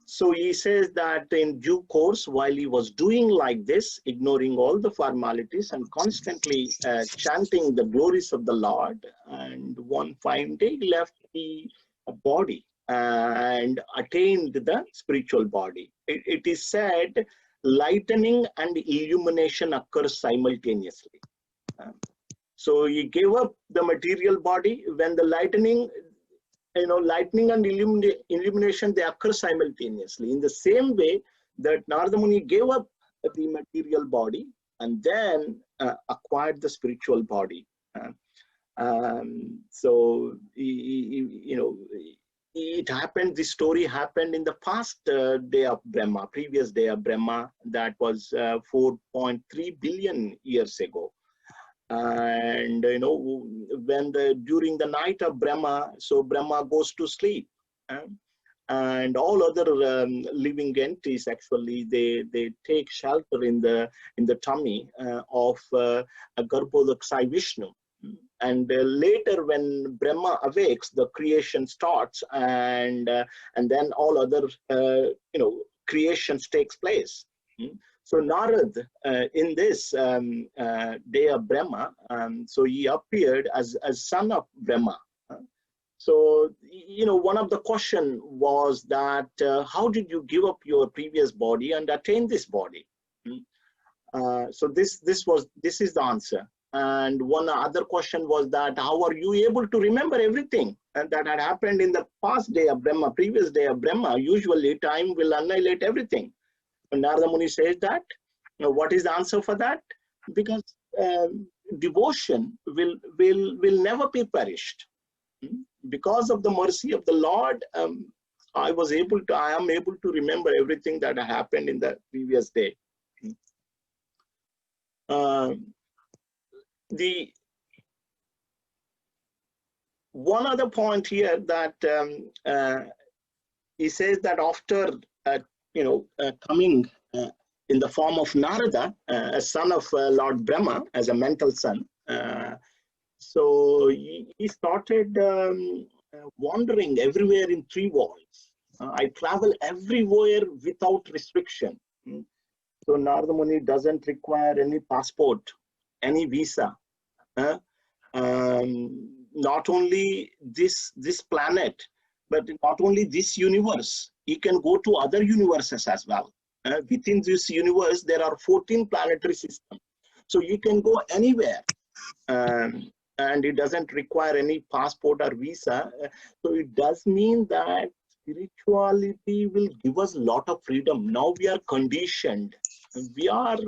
So he says that in due course, while he was doing like this, ignoring all the formalities and constantly chanting the glories of the Lord, and one fine day he left the body and attained the spiritual body. It is said lightening and illumination occurs simultaneously. So he gave up the material body. When the lightning and illumination, they occur simultaneously. In the same way that Narada Muni gave up the material body and then acquired the spiritual body. So it happened. This story happened in the past day of Brahma, previous day of Brahma. That was 4.3 billion years ago. And when during the night of Brahma, so Brahma goes to sleep, and all other living entities actually they take shelter in the tummy of Garbhodakshai Vishnu. And later, when Brahma awakes, the creation starts, and then all other creations takes place. So Narad, in this day of Brahma, so he appeared as son of Brahma. So one of the question was that how did you give up your previous body and attain this body? So this is the answer. And one other question was that how are you able to remember everything and that had happened in the past day of Brahma, previous day of Brahma? Usually time will annihilate everything. And Narada Muni says that. What is the answer for that? Because devotion will never be perished. Because of the mercy of the Lord, I am able to remember everything that happened in the previous day. The one other point here that he says that after coming in the form of Narada, a son of Lord Brahma, as a mental son, so he started wandering everywhere in three worlds. I travel everywhere without restriction. So Narada Muni doesn't require any passport, any visa. Not only this planet, but not only this universe, he can go to other universes as well. Within this universe, there are 14 planetary systems. So you can go anywhere. And it doesn't require any passport or visa. So it does mean that spirituality will give us a lot of freedom. Now we are conditioned. We are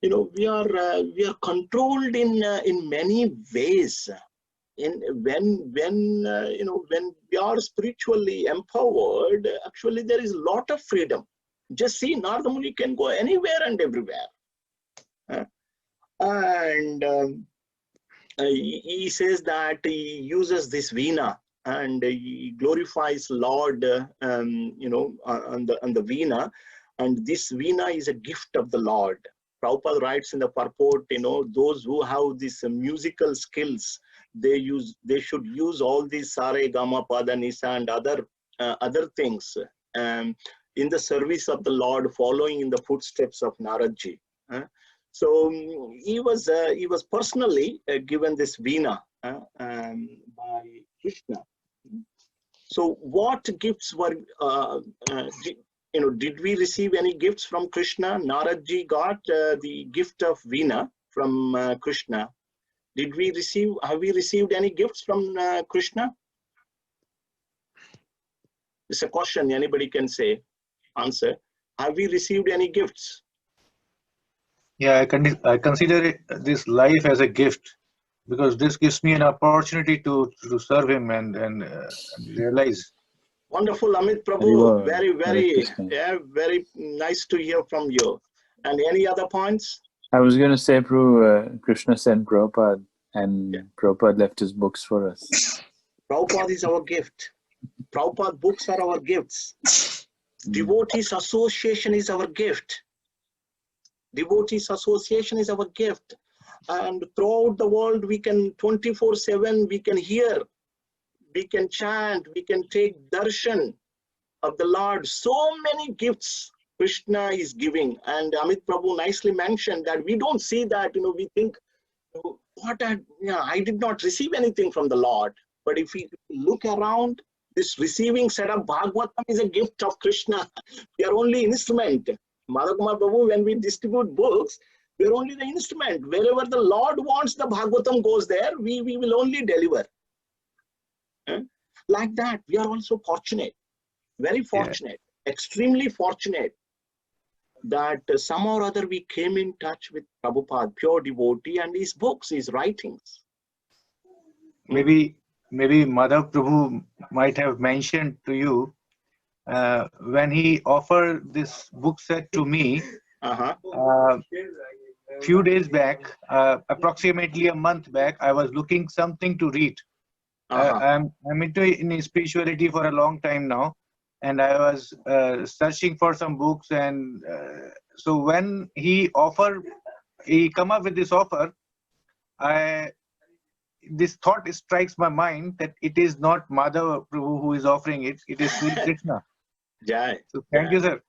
we are controlled in many ways. When we are spiritually empowered, actually there is a lot of freedom. Just see, Narada Muni can go anywhere and everywhere. He says that he uses this veena and he glorifies Lord, on the veena, and this veena is a gift of the Lord. Prabhupada writes in the purport, those who have these musical skills, they should use all these sare, gama, pada, nisa, and other things in the service of the Lord, following in the footsteps of Naradji. So he was personally given this veena by Krishna. So what gifts were did we receive any gifts from Krishna? Naradji got the gift of veena from Krishna. Have we received any gifts from Krishna? It's a question anybody can answer. Have we received any gifts? Yeah, I consider this life as a gift because this gives me an opportunity to serve him and realize. Wonderful, Amit Prabhu. Haribo, Very, Hare very, Krishna. yeah, very nice to hear from you. And any other points? I was going to say, Prabhu, Krishna sent Prabhupada, and Yeah. Prabhupada left his books for us. Prabhupada is our gift. Prabhupada books are our gifts. Devotees Association is our gift. Devotees Association is our gift. And throughout the world, we can 24/7, we can hear, we can chant, we can take darshan of the Lord. So many gifts Krishna is giving. And Amit Prabhu nicely mentioned that we don't see that, we think, I did not receive anything from the Lord. But if we look around, this receiving set of Bhagavatam is a gift of Krishna. We are only instrument. Madhakumar Prabhu, when we distribute books, we are only the instrument. Wherever the Lord wants the Bhagavatam goes there, we will only deliver. Like that, we are also fortunate, very fortunate, extremely fortunate that somehow or other we came in touch with Prabhupada, pure devotee, and his books, his writings. Maybe Madhav Prabhu might have mentioned to you when he offered this book set to me. Few days back, approximately a month back, I was looking something to read. I'm into spirituality for a long time now, and I was searching for some books, and so when he come up with this offer, this thought strikes my mind that it is not Madhav Prabhu who is offering it; it is Sri Krishna. Jai. So thank you, sir.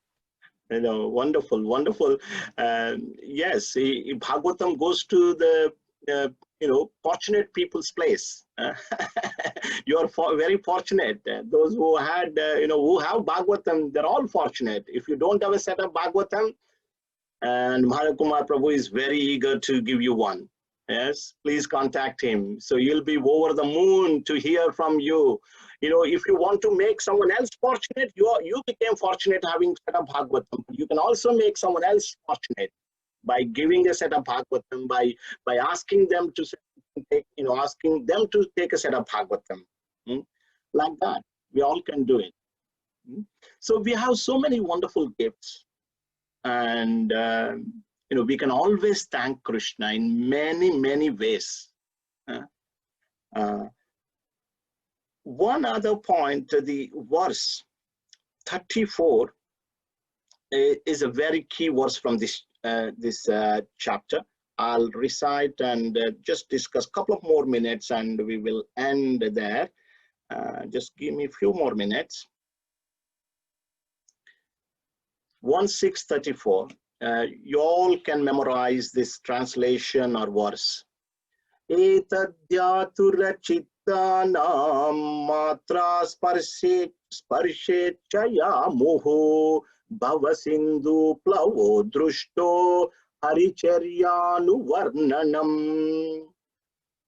Wonderful, wonderful. Yes, Bhagavatam goes to the fortunate people's place. You are very fortunate. Those who had who have Bhagavatam, they're all fortunate. If you don't have a set of Bhagavatam, and Mahakumar Prabhu is very eager to give you one. Yes, please contact him. So you'll be over the moon to hear from you. If you want to make someone else fortunate, you became fortunate having set of Bhagavatam. You can also make someone else fortunate by giving a set of Bhagavatam, by asking them to take, asking them to take a set of Bhagavatam. Like that, we all can do it. So we have so many wonderful gifts, and we can always thank Krishna in many, many ways. One other point, the verse 34 is a very key verse from this chapter. I'll recite and just discuss a couple of more minutes, and we will end there. Just give me a few more minutes. 1:634. You all can memorize this translation or verse. Etadyatura chittanam matra sparshe chaya muhu bhavasindu plavo drushto haricharyanu varnanam.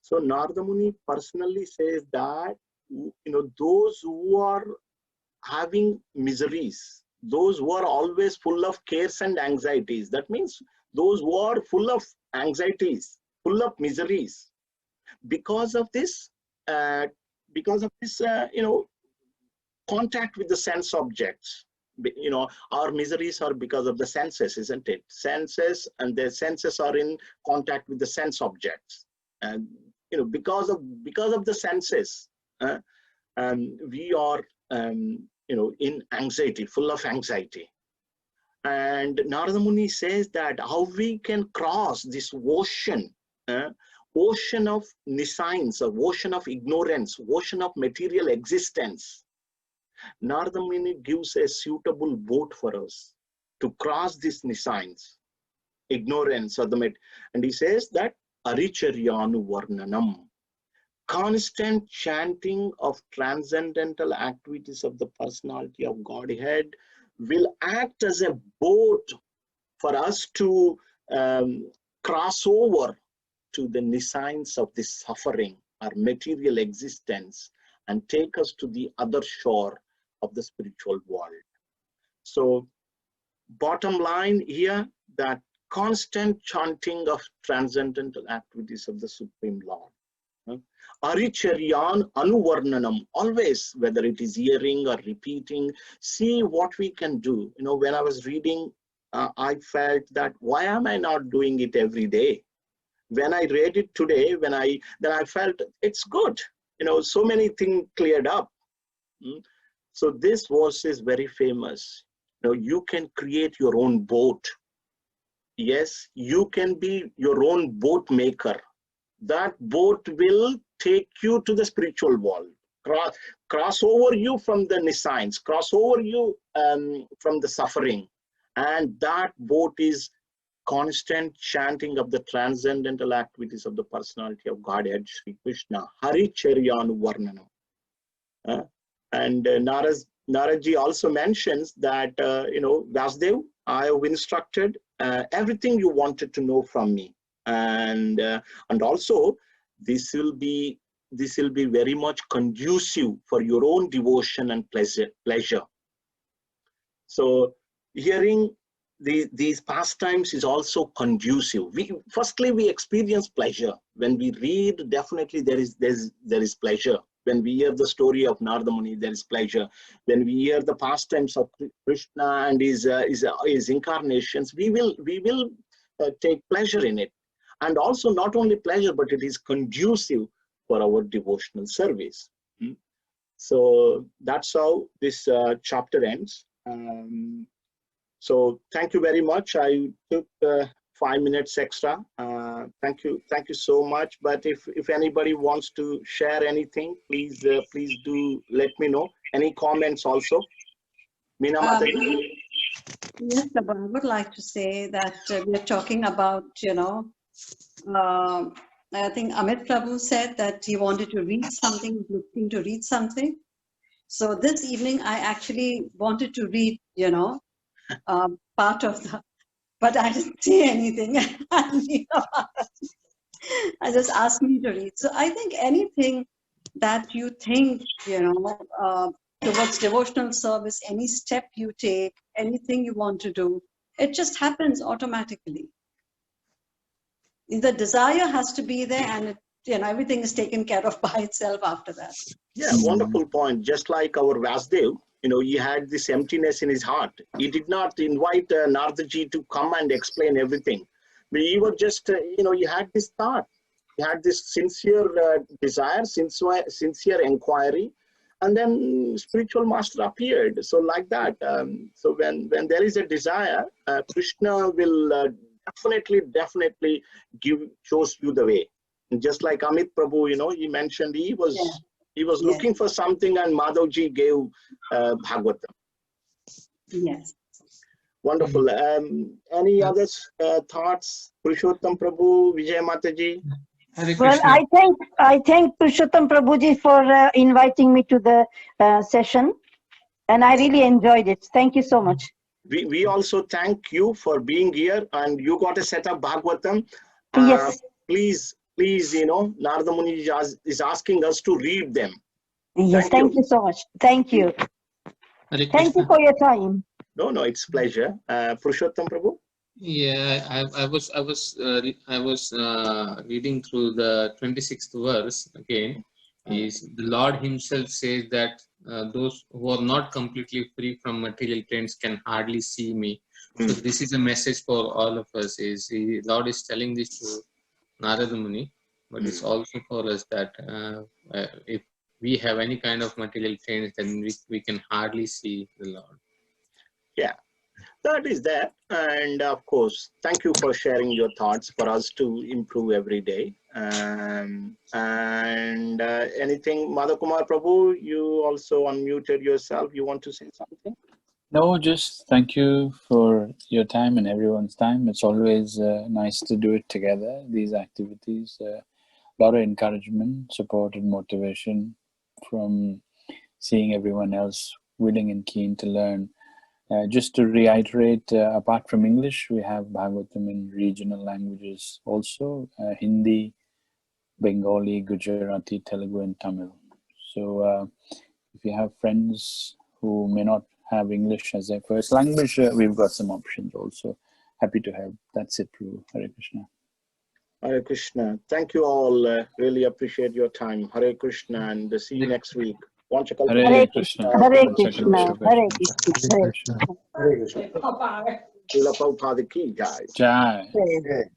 So Narada Muni personally says that those who are having miseries, those who are always full of cares and anxieties, that means those who are full of anxieties, full of miseries, because of this contact with the sense objects. Our miseries are because of the senses, isn't it? Senses, and the senses are in contact with the sense objects, and because of the senses, we are in anxiety, full of anxiety. And Narada Muni says that how we can cross this ocean of nescience, or ocean of ignorance, ocean of material existence. Narada Muni gives a suitable boat for us to cross this nescience, ignorance, and he says that Aricharyanu Varnanam, constant chanting of transcendental activities of the personality of Godhead will act as a boat for us to cross over to the nescience of this suffering, our material existence, and take us to the other shore of the spiritual world. So bottom line here, that constant chanting of transcendental activities of the Supreme Lord. Aricharyan anuvarnanam, always, whether it is hearing or repeating, see what we can do. You know, when I was reading, I felt that why am I not doing it every day? When I read it today, then I felt it's good. You know, so many things cleared up. So this verse is very famous. You know, you can create your own boat. Yes, you can be your own boat maker. That boat will take you to the spiritual world, cross over you from the nescience, cross over you from the suffering. And that boat is constant chanting of the transcendental activities of the personality of Godhead, Sri Krishna, Hari Charyanu Varnanam. And Naradji also mentions that, you know, Vasudev, I have instructed everything you wanted to know from me. And also this will be very much conducive for your own devotion and pleasure. So hearing these pastimes is also conducive. Firstly, we experience pleasure. When we read, definitely there is pleasure. When we hear the story of Narada Muni, there is pleasure. When we hear the pastimes of Krishna and his incarnations, we will take pleasure in it. And also not only pleasure, but it is conducive for our devotional service. So that's how this chapter ends. So thank you very much. I took 5 minutes extra. Thank you so much. But if anybody wants to share anything, please do let me know. Any comments also? Meena Mataji? Yes, Prabhu, I would like to say that we are talking about, you know, I think Amit Prabhu said that he wanted to read something, looking to read something. So this evening I actually wanted to read, you know, part of the, but I didn't say anything. I just asked me to read. So I think anything that you think, you know, towards devotional service, any step you take, anything you want to do, it just happens automatically. The desire has to be there, and it, you know, everything is taken care of by itself after that. Yeah, wonderful point. Just like our Vasudev, you know, he had this emptiness in his heart. He did not invite Naradaji to come and explain everything. But he was just, you know, he had this thought. He had this sincere desire, sincere inquiry, and then spiritual master appeared. So like that. So when there is a desire, Krishna will definitely shows you the way. And just like Amit Prabhu, you know, he mentioned he was looking for something, and Madhavji gave Bhagavatam. Yes. Wonderful. Any other thoughts? Purushottam Prabhu, Vijay Mataji? Well, I thank Purushottam Prabhuji for inviting me to the session, and I really enjoyed it. Thank you so much. We also thank you for being here, and you got a set of Bhagavatam. Yes. Please, you know, Narada Muni is asking us to read them. Yes, thank you so much. Thank you. Thank you for your time. No, it's pleasure. Purushottam Prabhu? Yeah, I was reading through the 26th verse again. Is the Lord Himself says that those who are not completely free from material trends can hardly see me. So this is a message for all of us. The Lord is telling this to Narada Muni, but it's also for us that if we have any kind of material trends, then we can hardly see the Lord. Yeah. That is that. And of course, thank you for sharing your thoughts for us to improve every day. And anything, Madhav Kumar Prabhu, you also unmuted yourself. You want to say something? No, just thank you for your time and everyone's time. It's always nice to do it together, these activities. A lot of encouragement, support, and motivation from seeing everyone else willing and keen to learn. Just to reiterate, apart from English, we have Bhagavatam in regional languages also, Hindi, Bengali, Gujarati, Telugu, and Tamil. So if you have friends who may not have English as their first language, we've got some options also. happy to help. That's it, Prabhu. Hare Krishna. Hare Krishna. Thank you all. Really appreciate your time. Hare Krishna, and see you next week. Hare Krishna. Hare Krishna. Hare Krishna. Hare Krishna. Srila Prabhupada ki jai. Jai. Hare.